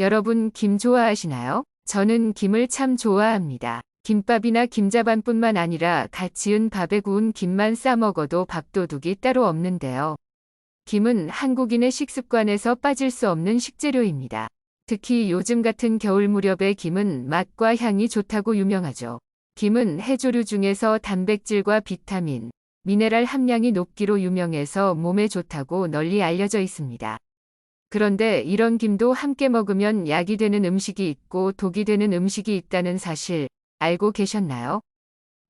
여러분 김 좋아하시나요? 저는 김을 참 좋아합니다. 김밥이나 김자반뿐만 아니라 갓 지은 밥에 구운 김만 싸 먹어도 밥도둑이 따로 없는데요. 김은 한국인의 식습관에서 빠질 수 없는 식재료입니다. 특히 요즘 같은 겨울 무렵에 김은 맛과 향이 좋다고 유명하죠. 김은 해조류 중에서 단백질과 비타민, 미네랄 함량이 높기로 유명해서 몸에 좋다고 널리 알려져 있습니다. 그런데 이런 김도 함께 먹으면 약이 되는 음식이 있고 독이 되는 음식이 있다는 사실 알고 계셨나요?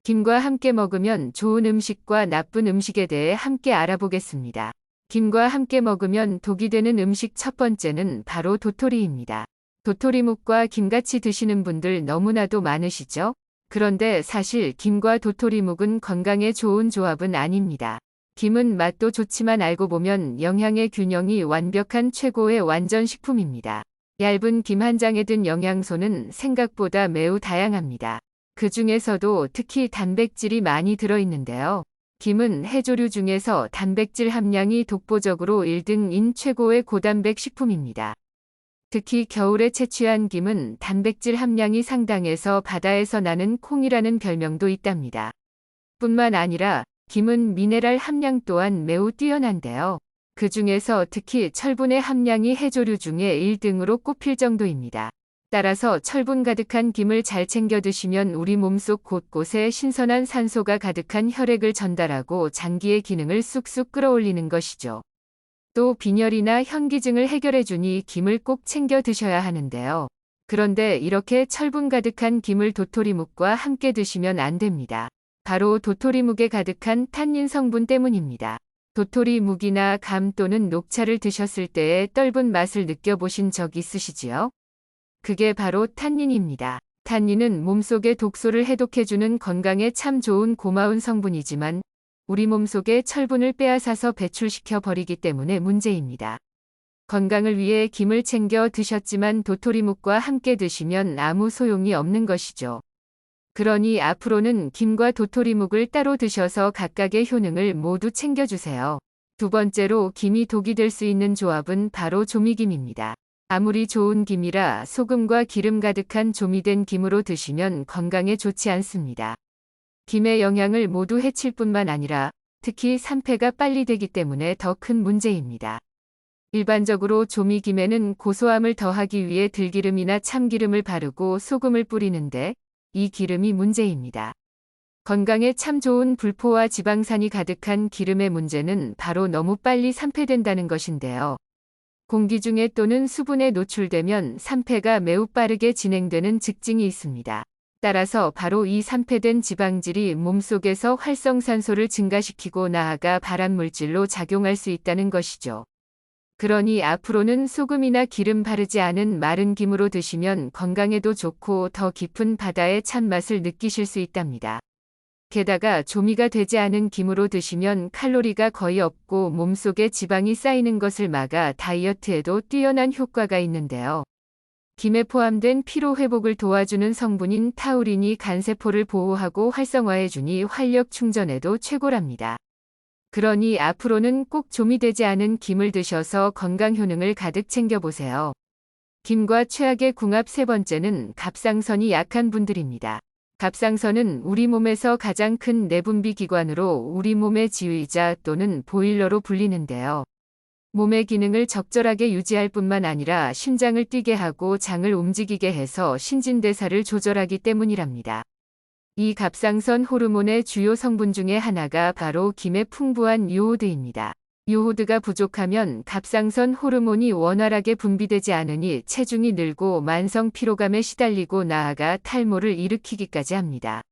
김과 함께 먹으면 좋은 음식과 나쁜 음식에 대해 함께 알아보겠습니다. 김과 함께 먹으면 독이 되는 음식 첫 번째는 바로 도토리입니다. 도토리묵과 김같이 드시는 분들 너무나도 많으시죠? 그런데 사실 김과 도토리묵은 건강에 좋은 조합은 아닙니다. 김은 맛도 좋지만 알고 보면 영양의 균형이 완벽한 최고의 완전 식품입니다. 얇은 김 한 장에 든 영양소는 생각보다 매우 다양합니다. 그 중에서도 특히 단백질이 많이 들어있는데요. 김은 해조류 중에서 단백질 함량이 독보적으로 1등인 최고의 고단백 식품입니다. 특히 겨울에 채취한 김은 단백질 함량이 상당해서 바다에서 나는 콩이라는 별명도 있답니다. 뿐만 아니라 김은 미네랄 함량 또한 매우 뛰어난데요. 그 중에서 특히 철분의 함량이 해조류 중에 1등으로 꼽힐 정도입니다. 따라서 철분 가득한 김을 잘 챙겨 드시면 우리 몸속 곳곳에 신선한 산소가 가득한 혈액을 전달하고 장기의 기능을 쑥쑥 끌어올리는 것이죠. 또 빈혈이나 현기증을 해결해주니 김을 꼭 챙겨 드셔야 하는데요. 그런데 이렇게 철분 가득한 김을 도토리묵과 함께 드시면 안 됩니다. 바로 도토리묵에 가득한 탄닌 성분 때문입니다. 도토리묵이나 감 또는 녹차를 드셨을 때의 떫은 맛을 느껴보신 적 있으시지요? 그게 바로 탄닌입니다. 탄닌은 몸속의 독소를 해독해주는 건강에 참 좋은 고마운 성분이지만 우리 몸속의 철분을 빼앗아서 배출시켜 버리기 때문에 문제입니다. 건강을 위해 김을 챙겨 드셨지만 도토리묵과 함께 드시면 아무 소용이 없는 것이죠. 그러니 앞으로는 김과 도토리묵을 따로 드셔서 각각의 효능을 모두 챙겨주세요. 두 번째로 김이 독이 될 수 있는 조합은 바로 조미김입니다. 아무리 좋은 김이라 소금과 기름 가득한 조미된 김으로 드시면 건강에 좋지 않습니다. 김의 영양을 모두 해칠 뿐만 아니라 특히 산패가 빨리 되기 때문에 더 큰 문제입니다. 일반적으로 조미김에는 고소함을 더하기 위해 들기름이나 참기름을 바르고 소금을 뿌리는데 이 기름이 문제입니다. 건강에 참 좋은 불포와 지방산이 가득한 기름의 문제는 바로 너무 빨리 산패된다는 것인데요. 공기 중에 또는 수분에 노출되면 산패가 매우 빠르게 진행되는 특징이 있습니다. 따라서 바로 이 산패된 지방질이 몸속에서 활성산소를 증가시키고 나아가 발암물질로 작용할 수 있다는 것이죠. 그러니 앞으로는 소금이나 기름 바르지 않은 마른 김으로 드시면 건강에도 좋고 더 깊은 바다의 찬맛을 느끼실 수 있답니다. 게다가 조미가 되지 않은 김으로 드시면 칼로리가 거의 없고 몸속에 지방이 쌓이는 것을 막아 다이어트에도 뛰어난 효과가 있는데요. 김에 포함된 피로 회복을 도와주는 성분인 타우린이 간세포를 보호하고 활성화해주니 활력 충전에도 최고랍니다. 그러니 앞으로는 꼭 조미되지 않은 김을 드셔서 건강 효능을 가득 챙겨보세요. 김과 최악의 궁합 세 번째는 갑상선이 약한 분들입니다. 갑상선은 우리 몸에서 가장 큰 내분비 기관으로 우리 몸의 지휘자 또는 보일러로 불리는데요. 몸의 기능을 적절하게 유지할 뿐만 아니라 심장을 뛰게 하고 장을 움직이게 해서 신진대사를 조절하기 때문이랍니다. 이 갑상선 호르몬의 주요 성분 중에 하나가 바로 김의 풍부한 요오드입니다. 요오드가 부족하면 갑상선 호르몬이 원활하게 분비되지 않으니 체중이 늘고 만성 피로감에 시달리고 나아가 탈모를 일으키기까지 합니다.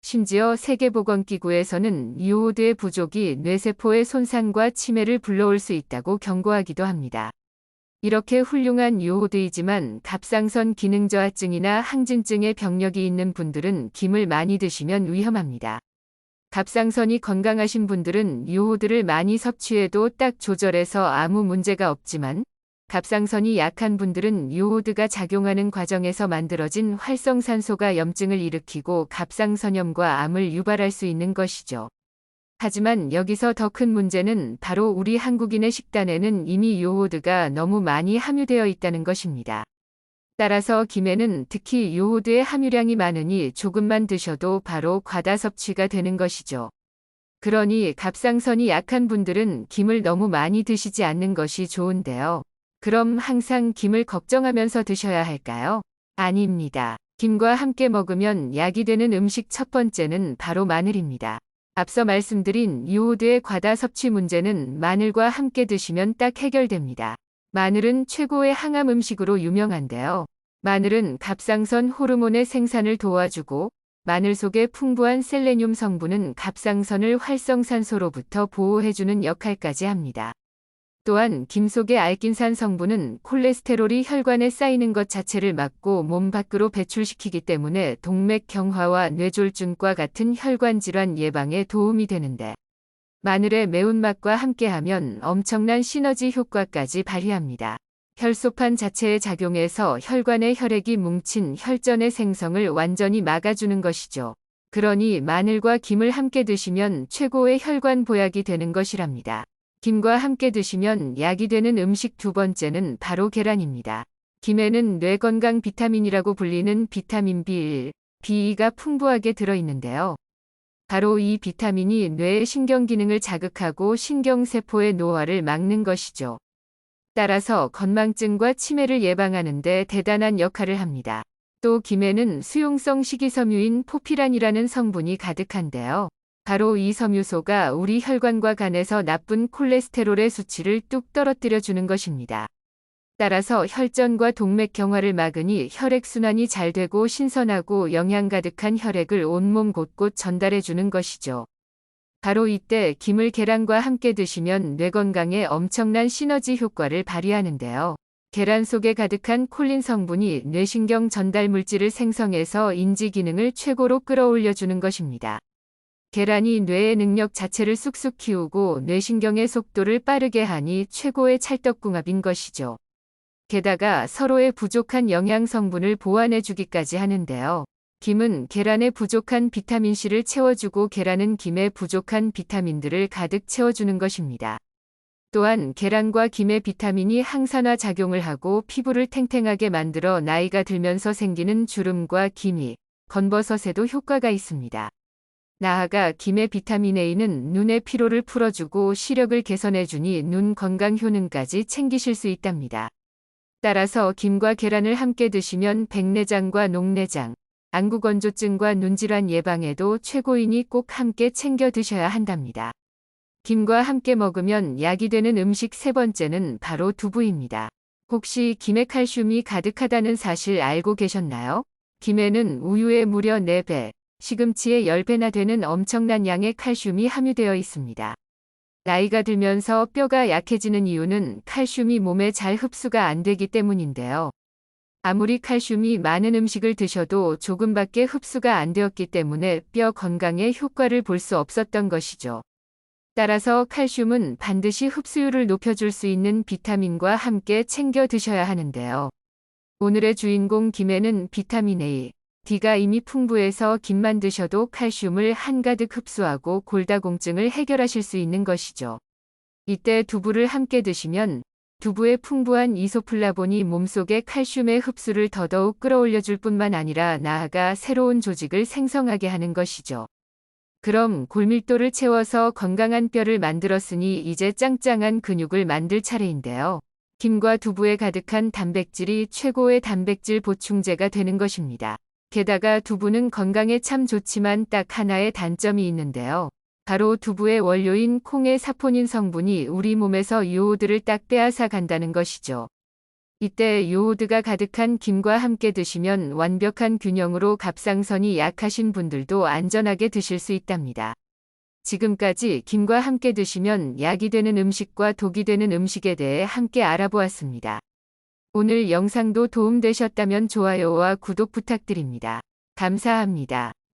심지어 세계보건기구에서는 요오드의 부족이 뇌세포의 손상과 치매를 불러올 수 있다고 경고하기도 합니다. 이렇게 훌륭한 요오드이지만 갑상선 기능 저하증이나 항진증의 병력이 있는 분들은 김을 많이 드시면 위험합니다. 갑상선이 건강하신 분들은 요오드를 많이 섭취해도 딱 조절해서 아무 문제가 없지만 갑상선이 약한 분들은 요오드가 작용하는 과정에서 만들어진 활성산소가 염증을 일으키고 갑상선염과 암을 유발할 수 있는 것이죠. 하지만 여기서 더 큰 문제는 바로 우리 한국인의 식단에는 이미 요오드가 너무 많이 함유되어 있다는 것입니다. 따라서 김에는 특히 요오드의 함유량이 많으니 조금만 드셔도 바로 과다 섭취가 되는 것이죠. 그러니 갑상선이 약한 분들은 김을 너무 많이 드시지 않는 것이 좋은데요. 그럼 항상 김을 걱정하면서 드셔야 할까요? 아닙니다. 김과 함께 먹으면 약이 되는 음식 첫 번째는 바로 마늘입니다. 앞서 말씀드린 요오드의 과다 섭취 문제는 마늘과 함께 드시면 딱 해결됩니다. 마늘은 최고의 항암 음식으로 유명한데요. 마늘은 갑상선 호르몬의 생산을 도와주고 마늘 속의 풍부한 셀레늄 성분은 갑상선을 활성산소로부터 보호해주는 역할까지 합니다. 또한 김 속의 알킨산 성분은 콜레스테롤이 혈관에 쌓이는 것 자체를 막고 몸 밖으로 배출시키기 때문에 동맥경화와 뇌졸중과 같은 혈관 질환 예방에 도움이 되는데 마늘의 매운맛과 함께하면 엄청난 시너지 효과까지 발휘합니다. 혈소판 자체의 작용에서 혈관에 혈액이 뭉친 혈전의 생성을 완전히 막아주는 것이죠. 그러니 마늘과 김을 함께 드시면 최고의 혈관 보약이 되는 것이랍니다. 김과 함께 드시면 약이 되는 음식 두 번째는 바로 계란입니다. 김에는 뇌건강 비타민이라고 불리는 비타민 B1, B2가 풍부하게 들어있는데요. 바로 이 비타민이 뇌의 신경기능을 자극하고 신경세포의 노화를 막는 것이죠. 따라서 건망증과 치매를 예방하는 데 대단한 역할을 합니다. 또 김에는 수용성 식이섬유인 포피란이라는 성분이 가득한데요. 바로 이 섬유소가 우리 혈관과 간에서 나쁜 콜레스테롤의 수치를 뚝 떨어뜨려 주는 것입니다. 따라서 혈전과 동맥경화를 막으니 혈액순환이 잘 되고 신선하고 영양 가득한 혈액을 온몸 곳곳 전달해 주는 것이죠. 바로 이때 김을 계란과 함께 드시면 뇌 건강에 엄청난 시너지 효과를 발휘하는데요. 계란 속에 가득한 콜린 성분이 뇌신경 전달 물질을 생성해서 인지 기능을 최고로 끌어올려 주는 것입니다. 계란이 뇌의 능력 자체를 쑥쑥 키우고 뇌신경의 속도를 빠르게 하니 최고의 찰떡궁합인 것이죠. 게다가 서로의 부족한 영양 성분을 보완해 주기까지 하는데요. 김은 계란에 부족한 비타민C를 채워주고 계란은 김에 부족한 비타민들을 가득 채워주는 것입니다. 또한 계란과 김의 비타민이 항산화 작용을 하고 피부를 탱탱하게 만들어 나이가 들면서 생기는 주름과 기미, 건버섯에도 효과가 있습니다. 나아가 김의 비타민 A는 눈의 피로를 풀어주고 시력을 개선해주니 눈 건강 효능까지 챙기실 수 있답니다. 따라서 김과 계란을 함께 드시면 백내장과 녹내장, 안구건조증과 눈질환 예방에도 최고이니 꼭 함께 챙겨 드셔야 한답니다. 김과 함께 먹으면 약이 되는 음식 세 번째는 바로 두부입니다. 혹시 김에 칼슘이 가득하다는 사실 알고 계셨나요? 김에는 우유의 무려 4배, 시금치의 10배나 되는 엄청난 양의 칼슘이 함유되어 있습니다. 나이가 들면서 뼈가 약해지는 이유는 칼슘이 몸에 잘 흡수가 안 되기 때문인데요. 아무리 칼슘이 많은 음식을 드셔도 조금밖에 흡수가 안 되었기 때문에 뼈 건강에 효과를 볼 수 없었던 것이죠. 따라서 칼슘은 반드시 흡수율을 높여줄 수 있는 비타민과 함께 챙겨 드셔야 하는데요. 오늘의 주인공 김에는 비타민 A, D가 이미 풍부해서 김만 드셔도 칼슘을 한가득 흡수하고 골다공증을 해결하실 수 있는 것이죠. 이때 두부를 함께 드시면 두부의 풍부한 이소플라본이 몸속의 칼슘의 흡수를 더더욱 끌어올려줄 뿐만 아니라 나아가 새로운 조직을 생성하게 하는 것이죠. 그럼 골밀도를 채워서 건강한 뼈를 만들었으니 이제 짱짱한 근육을 만들 차례인데요. 김과 두부에 가득한 단백질이 최고의 단백질 보충제가 되는 것입니다. 게다가 두부는 건강에 참 좋지만 딱 하나의 단점이 있는데요. 바로 두부의 원료인 콩의 사포닌 성분이 우리 몸에서 요오드를 딱 빼앗아 간다는 것이죠. 이때 요오드가 가득한 김과 함께 드시면 완벽한 균형으로 갑상선이 약하신 분들도 안전하게 드실 수 있답니다. 지금까지 김과 함께 드시면 약이 되는 음식과 독이 되는 음식에 대해 함께 알아보았습니다. 오늘 영상도 도움되셨다면 좋아요와 구독 부탁드립니다. 감사합니다.